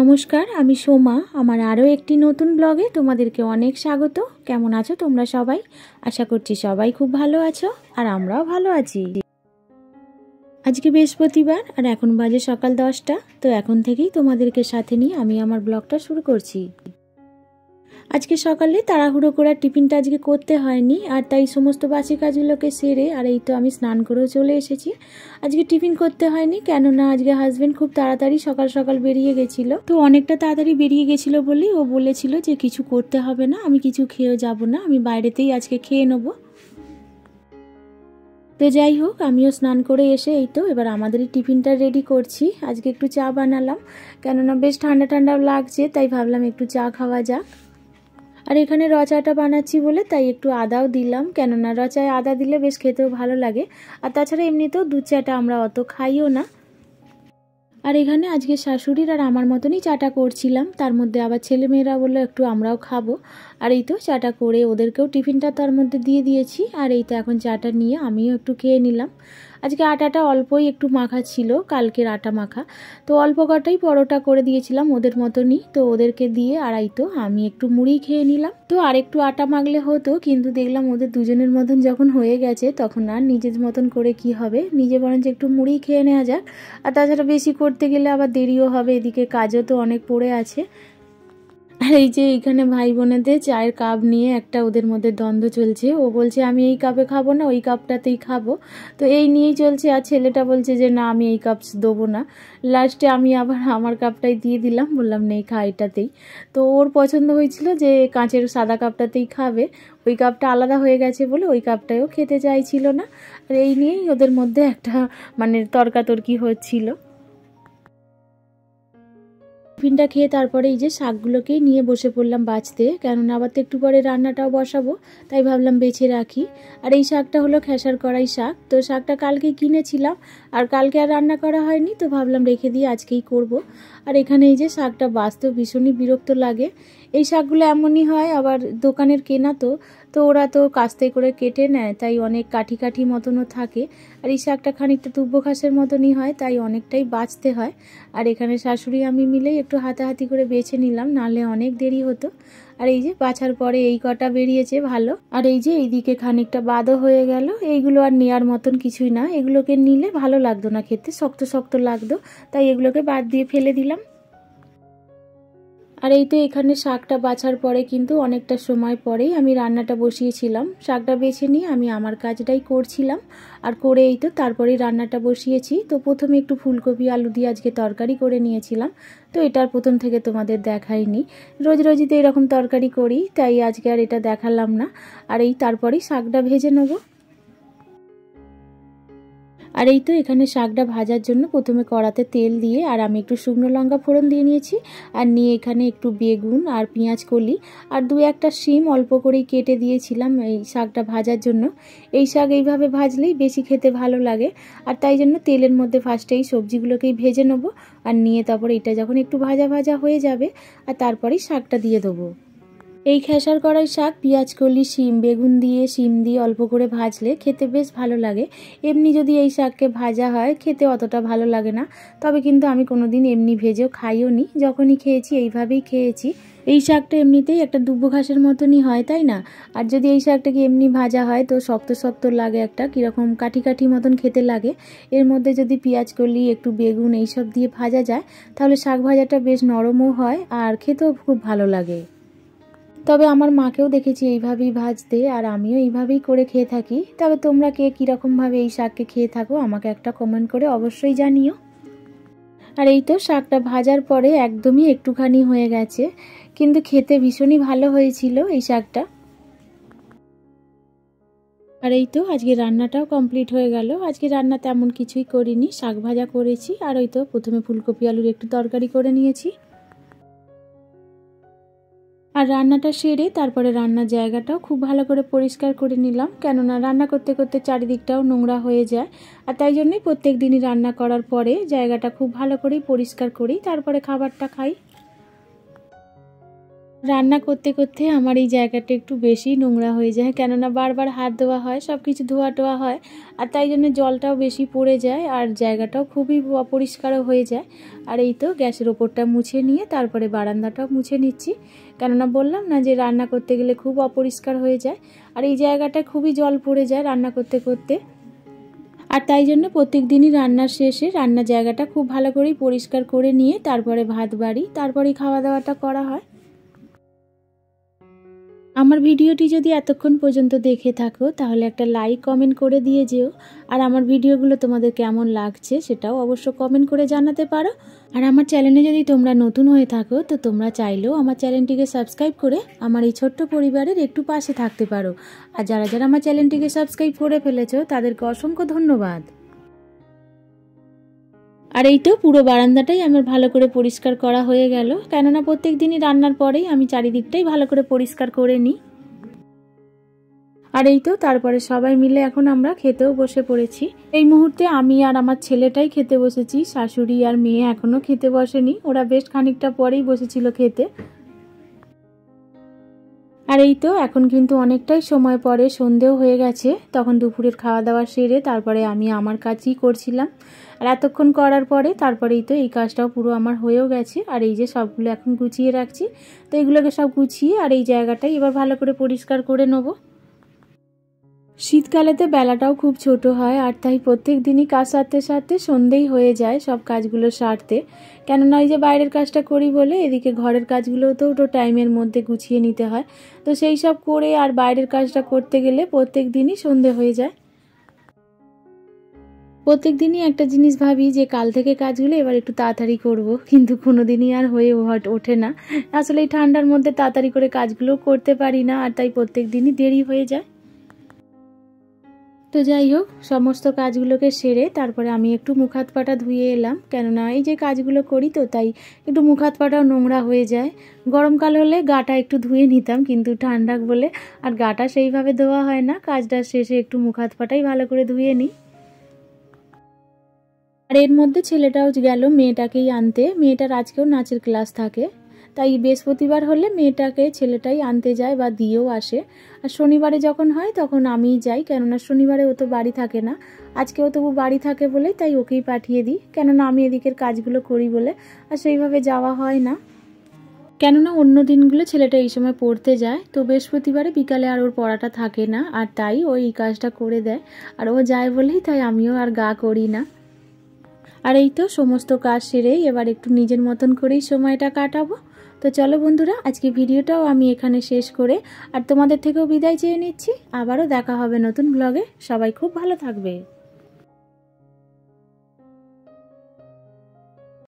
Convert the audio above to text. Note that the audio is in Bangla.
নমস্কার, আমি সোমা। আমার আরও একটি নতুন ব্লগে তোমাদেরকে অনেক স্বাগত। কেমন আছো তোমরা সবাই? আশা করছি সবাই খুব ভালো আছো, আর আমরাও ভালো আছি। আজকে বৃহস্পতিবার আর এখন বাজে সকাল 10টা। তো এখন থেকেই তোমাদেরকে সাথে নিয়ে আমি আমার ব্লগটা শুরু করছি। আজকে সকালে তাড়াহুড়ো করে টিফিনটা আজকে করতে হয়নি, আর তাই সমস্ত বাসি কাজগুলোকে সেরে আর এই তো আমি স্নান করেও চলে এসেছি। আজকে টিফিন করতে হয়নি, কেননা আজকে হাজবেন্ড খুব তাড়াতাড়ি সকাল সকাল বেরিয়ে গেছিল। তো অনেকটা তাড়াতাড়ি বেরিয়ে গেছিল বলেই ও বলেছিল যে কিছু করতে হবে না, আমি কিছু খেয়েও যাব না, আমি বাইরেতেই আজকে খেয়ে নেবো। তো যাই হোক, আমিও স্নান করে এসে এই তো এবার আমাদেরই টিফিনটা রেডি করছি। আজকে একটু চা বানালাম, কেননা বেশ ঠান্ডা ঠান্ডা লাগছে, তাই ভাবলাম একটু চা খাওয়া যাক। আর এখানে র চাটা বানাচ্ছি বলে তাই একটু আদাও দিলাম, কেননা র চায় আদা দিলে বেশ খেতেও ভালো লাগে। আর তাছাড়া এমনিতেও দুধ চাটা আমরা অত খাইও না। আর এখানে আজকে শাশুড়ির আর আমার মতনই চাটা করছিলাম, তার মধ্যে আবার ছেলেমেয়েরা বললো একটু আমরাও খাবো। আর এই তো চাটা করে ওদেরকেও টিফিনটা তার মধ্যে দিয়ে দিয়েছি। আর এই তো এখন চাটা নিয়ে আমিও একটু খেয়ে নিলাম। আজকে আটাটা অল্পই একটু মাখা ছিল, কালকের আটা মাখা, তো অল্প কটাই পরোটা করে দিয়েছিলাম ওদের মতনই। তো ওদেরকে দিয়ে আর এই তো আমি একটু মুড়ি খেয়ে নিলাম। তো আর একটু আটা মাখলে হতো, কিন্তু দেখলাম ওদের দুজনের মতন যখন হয়ে গেছে তখন আর নিজের মতন করে কি হবে, নিজে বরঞ্চ একটু মুড়ি খেয়ে নেওয়া যাক। আর তাছাড়া বেশি করতে গেলে আবার দেরিও হবে, এদিকে কাজও তো অনেক পড়ে আছে। আর এই যে এইখানে ভাই বোনেদের চায়ের কাপ নিয়ে একটা ওদের মধ্যে দ্বন্দ্ব চলছে। ও বলছে আমি এই কাপে খাবো না, ওই কাপটাতেই খাবো। তো এই নিয়েই চলছে। আর ছেলেটা বলছে যে না, আমি এই কাপ দেবো না। লাস্টে আমি আবার আমার কাপটাই দিয়ে দিলাম, বললাম নেই খা এটাতেই। তো ওর পছন্দ হয়েছিল যে কাঁচের সাদা কাপটাতেই খাবে, ওই কাপটা আলাদা হয়ে গেছে বলে ওই কাপটাও খেতে চাইছিল না। আর এই নিয়েই ওদের মধ্যে একটা তর্কাতর্কি হচ্ছিল। টিফিনটা খেয়ে তারপরে এই যে শাকগুলোকেই নিয়ে বসে পড়লাম বাছতে, কেননা আবার তো একটু পরে রান্নাটাও বসাবো, তাই ভাবলাম বেছে রাখি। আর এই শাকটা হলো খেসার কড়াই শাক। তো শাকটা কালকে কিনেছিলাম, আর কালকে আর রান্না করা হয়নি, তো ভাবলাম রেখে দিয়ে আজকেই করব। আর এখানে এই যে শাকটা বাছতেও ভীষণই বিরক্ত লাগে। এই শাকগুলো এমনই হয়, আবার দোকানের কেনা তো তো ওরা তো কাস্তে করে কেটে নেয়, তাই অনেক কাঠি কাঠি মতনও থাকে। আর এই শাকটা খানিকটা দুব্বো ঘাসের মতনই হয়, তাই অনেকটাই বাছতে হয়। আর এখানে শাশুড়ি আমি মিলেই একটু হাতাহাতি করে বেছে নিলাম, নাহলে অনেক দেরি হতো। আর এই যে বাছার পরে এই কটা বেরিয়েছে ভালো। আর এই যে এইদিকে খানিকটা বাদও হয়ে গেল। এইগুলো আর নেওয়ার মতন কিছুই না, এগুলোকে নিলে ভালো লাগতো না খেতে, শক্ত শক্ত লাগতো, তাই এগুলোকে বাদ দিয়ে ফেলে দিলাম। আর এই তো এখানে শাকটা বাছার পরে কিন্তু অনেকটা সময় পরেই আমি রান্নাটা বসিয়েছিলাম। শাকটা বেছে নিয়ে আমি আমার কাজটাই করছিলাম, আর করে এই তো তারপরেই রান্নাটা বসিয়েছি। তো প্রথমে একটু ফুলকপি আলু দিয়ে আজকে তরকারি করে নিয়েছিলাম। তো এটার প্রথম থেকে তোমাদের দেখাইনি, রোজ রোজই তো এরকম তরকারি করি, তাই আজকে আর এটা দেখালাম না। আর এই তারপরেই শাকটা ভেজে নেবো। আর এই তো এখানে শাকটা ভাজার জন্য প্রথমে কড়াতে তেল দিয়ে আর আমি একটু শুকনো লঙ্কা ফোড়ন দিয়ে নিয়েছি। আর নিয়ে এখানে একটু বেগুন আর পেঁয়াজ কলি আর দু একটা শিম অল্প করেই কেটে দিয়েছিলাম এই শাকটা ভাজার জন্য। এই শাক এইভাবে ভাজলেই বেশি খেতে ভালো লাগে, আর তাই জন্য তেলের মধ্যে ফার্স্টে এই সবজিগুলোকেই ভেজে নেবো। আর নিয়ে তারপরে এটা যখন একটু ভাজা ভাজা হয়ে যাবে আর তারপরেই শাকটা দিয়ে দেবো। এই খেসার কড়াই শাক পেঁয়াজ কলি বেগুন দিয়ে শিম দিয়ে অল্প করে ভাজলে খেতে বেশ ভালো লাগে। এমনি যদি এই শাককে ভাজা হয় খেতে অতটা ভালো লাগে না, তবে কিন্তু আমি কোনোদিন এমনি ভেজেও খাইও নি, যখনই খেয়েছি এইভাবেই খেয়েছি। এই শাকটা এমনিতেই একটা দুব্বো ঘাসের মতনই হয়, তাই না? আর যদি এই শাকটাকে এমনি ভাজা হয় তো শক্ত শক্ত লাগে, একটা কীরকম কাঠি কাঠি মতন খেতে লাগে। এর মধ্যে যদি পেঁয়াজ কলি একটু বেগুন এইসব দিয়ে ভাজা যায় তাহলে শাক ভাজাটা বেশ নরমও হয় আর খেতেও খুব ভালো লাগে। তবে আমার মাকেও দেখেছি এইভাবেই ভাজতে, আর আমিও এইভাবেই করে খেয়ে থাকি। তবে তোমরা কে কীরকমভাবে এই শাককে খেয়ে থাকো আমাকে একটা কমেন্ট করে অবশ্যই জানিও। আর এই তো শাকটা ভাজার পরে একদমই একটুখানি হয়ে গেছে, কিন্তু খেতে ভীষণই ভালো হয়েছিল এই শাকটা। আর এই তো আজকে রান্নাটাও কমপ্লিট হয়ে গেল। আজকে রান্না তেমন কিছুই করিনি, শাক ভাজা করেছি আর ওই তো প্রথমে ফুলকপি আলুর একটু তরকারি করে নিয়েছি। আর রান্নাটা সেরে তারপরে রান্নার জায়গাটাও খুব ভালো করে পরিষ্কার করে নিলাম, কেননা রান্না করতে করতে চারিদিকটাও নোংরা হয়ে যায়। আর তাই জন্যই প্রত্যেক দিনই রান্না করার পরে জায়গাটা খুব ভালো করেই পরিষ্কার করি, তারপরে খাবারটা খাই। রান্না করতে করতে আমার এই জায়গাটা একটু বেশি নোংরা হয়ে যায়, কেননা বারবার হাত ধোয়া হয়, সব কিছু ধোয়া টোয়া হয়, আর তাই জন্য জলটাও বেশি পড়ে যায় আর জায়গাটাও খুবই অপরিষ্কারও হয়ে যায়। আর এই তো গ্যাসের ওপরটা মুছে নিয়ে তারপরে বারান্দাটাও মুছে নিচ্ছি, কেননা বললাম না যে রান্না করতে গেলে খুব অপরিষ্কার হয়ে যায়, আর এই জায়গাটা খুবই জল পড়ে যায় রান্না করতে করতে। আর তাই জন্য প্রত্যেক দিনই রান্নার শেষে রান্নার জায়গাটা খুব ভালো করেই পরিষ্কার করে নিয়ে তারপরে ভাত বাড়ি, তারপরেই খাওয়া দাওয়াটা করা হয়। আমার ভিডিওটি যদি এতক্ষণ পর্যন্ত দেখে থাকো তাহলে একটা লাইক কমেন্ট করে দিয়ে যেও, আর আমার ভিডিওগুলো তোমাদের কেমন লাগছে সেটাও অবশ্য কমেন্ট করে জানাতে পারো। আর আমার চ্যানেলে যদি তোমরা নতুন হয়ে থাকো তো তোমরা চাইলেও আমার চ্যানেলটিকে সাবস্ক্রাইব করে আমার এই ছোট্ট পরিবারের একটু পাশে থাকতে পারো। আর যারা যারা আমার চ্যানেলটিকে সাবস্ক্রাইব করে ফেলেছো তাদেরকে অসংখ্য ধন্যবাদ। আর এই তো পুরো বারান্দাটাই আমার ভালো করে পরিষ্কার করা হয়ে গেল, কেননা প্রত্যেক দিনই রান্নার পরেই আমি চারিদিকটাই ভালো করে পরিষ্কার করে নিই। আর এই তো তারপরে সবাই মিলে এখন আমরা খেতেও বসে পড়েছি। এই মুহূর্তে আমি আর আমার ছেলেটাই খেতে বসেছি, শাশুড়ি আর মেয়ে এখনো খেতে বসেনি, ওরা বেশ খানিকটা পরেই বসেছিল খেতে। আর এই তো এখন কিন্তু অনেকটাই সময় পরে সন্ধেও হয়ে গেছে, তখন দুপুরের খাওয়া দাওয়া সেরে তারপরে আমি আমার কাজই করছিলাম। আর এতক্ষণ করার পরে তারপরেই তো এই কাজটাও পুরো আমার হয়েও গেছে। আর এই যে সবগুলো এখন গুছিয়ে রাখছি, তো এইগুলোকে সব গুছিয়ে আর এই জায়গাটাই এবার ভালো করে পরিষ্কার করে নেবো। শীতকালেতে বেলাটাও খুব ছোট হয়, আর তাই প্রত্যেক দিনই কাজ সারতে সারতে সন্ধেই হয়ে যায় সব কাজগুলো সারতে, কেননা ওই যে বাইরের কাজটা করি বলে এদিকে ঘরের কাজগুলোও তো টাইমের মধ্যে গুছিয়ে নিতে হয়, তো সেই সব করে আর বাইরের কাজটা করতে গেলে প্রত্যেক দিনই সন্ধে হয়ে যায়। প্রত্যেক দিনই একটা জিনিস ভাবি যে কাল থেকে কাজগুলো এবার একটু তাড়াতাড়ি করব, কিন্তু কোনো দিনই আর হয়ে ওঠে না। আসলে এই ঠান্ডার মধ্যে তাড়াতাড়ি করে কাজগুলো করতে পারি না, আর তাই প্রত্যেক দিনই দেরি হয়ে যায়। তো যাই হোক, সমস্ত কাজগুলোকে সেরে তারপরে আমি একটু মুখ হাত পাটা ধুয়ে এলাম, কেননা এই যে কাজগুলো করি তো তাই একটু মুখ হাত পাটাও নোংরা হয়ে যায়। গরমকাল হলে গাটা একটু ধুয়ে নিতাম, কিন্তু ঠান্ডা বলে আর গাটা সেইভাবে ধোয়া হয় না, কাজটা শেষে একটু মুখ হাত পাটাই ভালো করে ধুয়ে নিই। আর এর মধ্যে ছেলেটাও গেল মেয়েটাকেই আনতে, মেয়েটার আজকেও নাচের ক্লাস থাকে, তাই বৃহস্পতিবার হলে মেয়েটাকে ছেলেটাই আনতে যায় বা দিয়েও আসে। আর শনিবারে যখন হয় তখন আমিই যাই, কেননা শনিবারে ও তো বাড়ি থাকে না, আজকেও তবু বাড়ি থাকে বলেই তাই ওকেই পাঠিয়ে দিই, কেননা আমি এদিকের কাজগুলো করি বলে আর সেইভাবে যাওয়া হয় না। কেননা অন্য দিনগুলো ছেলেটা এই সময় পড়তে যায়, তো বৃহস্পতিবারে বিকালে আর ওর পড়াটা থাকে না, আর তাই ও এই কাজটা করে দেয়, আর ও যায় বলেই তাই আমিও আর গা করি না। আর এই তো সমস্ত কাজ সেরেই এবার একটু নিজের মতন করেই সময়টা কাটাবো। তো চলো বন্ধুরা, আজকে ভিডিওটাও আমি এখানে শেষ করে আর তোমাদের থেকেও বিদায় চেয়ে নিচ্ছি। আবারও দেখা হবে নতুন ব্লগে, সবাই খুব ভালো থাকবে।